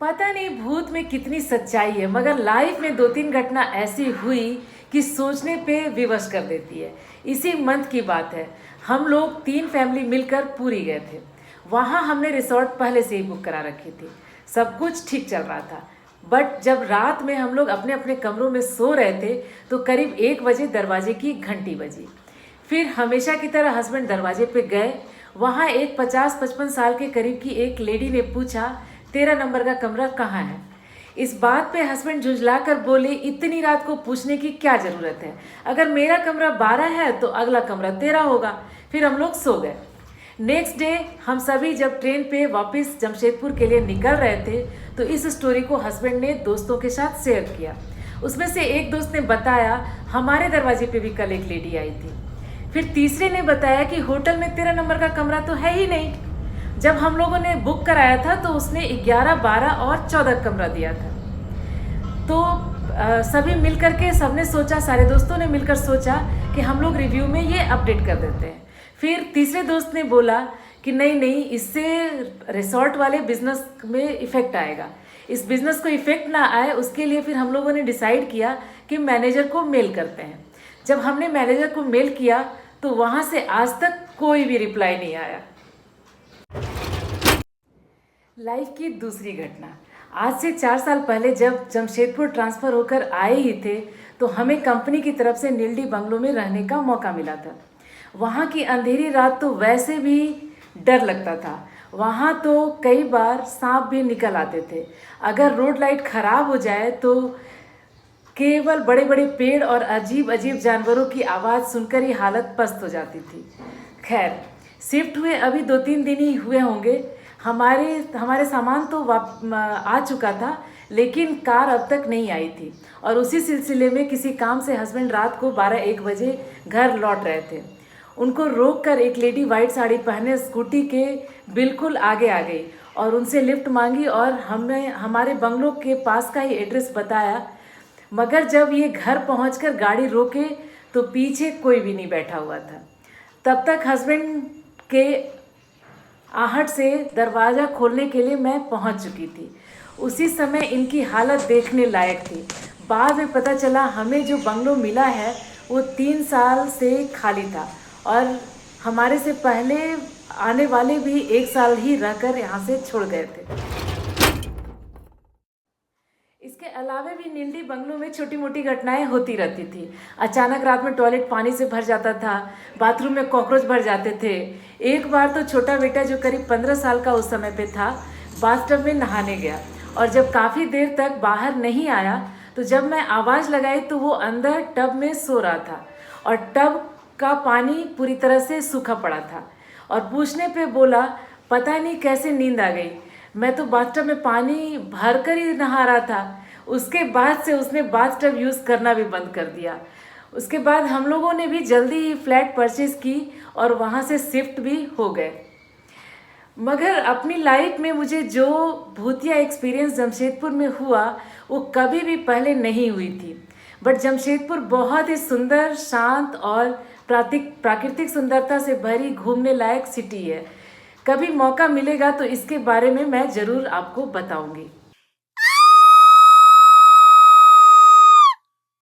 पता नहीं भूत में कितनी सच्चाई है, मगर लाइफ में दो तीन घटना ऐसी हुई कि सोचने पे विवश कर देती है। इसी मंथ की बात है, हम लोग 3 फैमिली मिलकर पुरी गए थे। वहाँ हमने रिसोर्ट पहले से ही बुक करा रखी थी। सब कुछ ठीक चल रहा था, बट जब रात में हम लोग अपने अपने कमरों में सो रहे थे तो करीब 1 बजे दरवाजे की घंटी बजी। फिर हमेशा की तरह हस्बैंड दरवाजे पे गए। वहाँ एक 50-55 साल के करीब की एक लेडी ने पूछा, 13 नंबर का कमरा कहाँ है। इस बात पे हस्बैंड झुंझला कर बोले, इतनी रात को पूछने की क्या ज़रूरत है, अगर मेरा कमरा 12 है तो अगला कमरा 13 होगा। फिर हम लोग सो गए। नेक्स्ट डे हम सभी जब ट्रेन पे वापस जमशेदपुर के लिए निकल रहे थे तो इस स्टोरी को हस्बैंड ने दोस्तों के साथ शेयर किया। उसमें से एक दोस्त ने बताया, हमारे दरवाजे पे भी कल एक लेडी आई थी। फिर तीसरे ने बताया कि होटल में 13 नंबर का कमरा तो है ही नहीं। जब हम लोगों ने बुक कराया था तो उसने 11, 12 और 14 कमरा दिया था। तो सभी मिलकर के सबने सोचा, सारे दोस्तों ने मिलकर सोचा कि हम लोग रिव्यू में ये अपडेट कर देते हैं। फिर तीसरे दोस्त ने बोला कि नहीं नहीं, इससे रिसोर्ट वाले बिजनेस में इफ़ेक्ट आएगा। इस बिज़नेस को इफ़ेक्ट ना आए उसके लिए फिर हम लोगों ने डिसाइड किया कि मैनेजर को मेल करते हैं। जब हमने मैनेजर को मेल किया तो वहाँ से आज तक कोई भी रिप्लाई नहीं आया। लाइफ की दूसरी घटना, आज से 4 साल पहले जब जमशेदपुर ट्रांसफ़र होकर आए ही थे तो हमें कंपनी की तरफ से नीलडी बंगलो में रहने का मौका मिला था। वहाँ की अंधेरी रात तो वैसे भी डर लगता था। वहाँ तो कई बार सांप भी निकल आते थे। अगर रोड लाइट ख़राब हो जाए तो केवल बड़े बड़े पेड़ और अजीब अजीब जानवरों की आवाज़ सुनकर ही हालत पस्त हो जाती थी। खैर, शिफ्ट हुए अभी 2-3 दिन ही हुए होंगे। हमारे सामान तो आ चुका था, लेकिन कार अब तक नहीं आई थी। और उसी सिलसिले में किसी काम से हस्बैंड रात को 12-1 बजे घर लौट रहे थे। उनको रोककर एक लेडी वाइट साड़ी पहने स्कूटी के बिल्कुल आगे आ गई और उनसे लिफ्ट मांगी और हमें हमारे बंगलों के पास का ही एड्रेस बताया। मगर जब ये घर पहुंचकर गाड़ी रोके तो पीछे कोई भी नहीं बैठा हुआ था। तब तक हस्बैंड के आहट से दरवाज़ा खोलने के लिए मैं पहुंच चुकी थी। उसी समय इनकी हालत देखने लायक थी। बाद में पता चला हमें जो बंगलो मिला है वो 3 साल से खाली था और हमारे से पहले आने वाले भी 1 साल ही रहकर यहाँ से छोड़ गए थे। इसके अलावा भी नीलडी बंगलों में छोटी मोटी घटनाएं होती रहती थी। अचानक रात में टॉयलेट पानी से भर जाता था, बाथरूम में कॉकरोच भर जाते थे। एक बार तो छोटा बेटा जो करीब 15 साल का उस समय पे था, बाथटब में नहाने गया और जब काफ़ी देर तक बाहर नहीं आया तो जब मैं आवाज़ लगाई तो वो अंदर टब में सो रहा था और टब का पानी पूरी तरह से सूखा पड़ा था। और पूछने पे बोला, पता नहीं कैसे नींद आ गई, मैं तो बाथटब में पानी भर कर ही नहा रहा था। उसके बाद से उसने बाथटब यूज़ करना भी बंद कर दिया। उसके बाद हम लोगों ने भी जल्दी ही फ्लैट परचेज़ की और वहाँ से शिफ्ट भी हो गए। मगर अपनी लाइफ में मुझे जो भूतिया एक्सपीरियंस जमशेदपुर में हुआ वो कभी भी पहले नहीं हुई थी। बट जमशेदपुर बहुत ही सुंदर, शांत और प्राकृतिक सुंदरता से भरी घूमने लायक सिटी है। कभी मौका मिलेगा तो इसके बारे में मैं ज़रूर आपको बताऊंगी।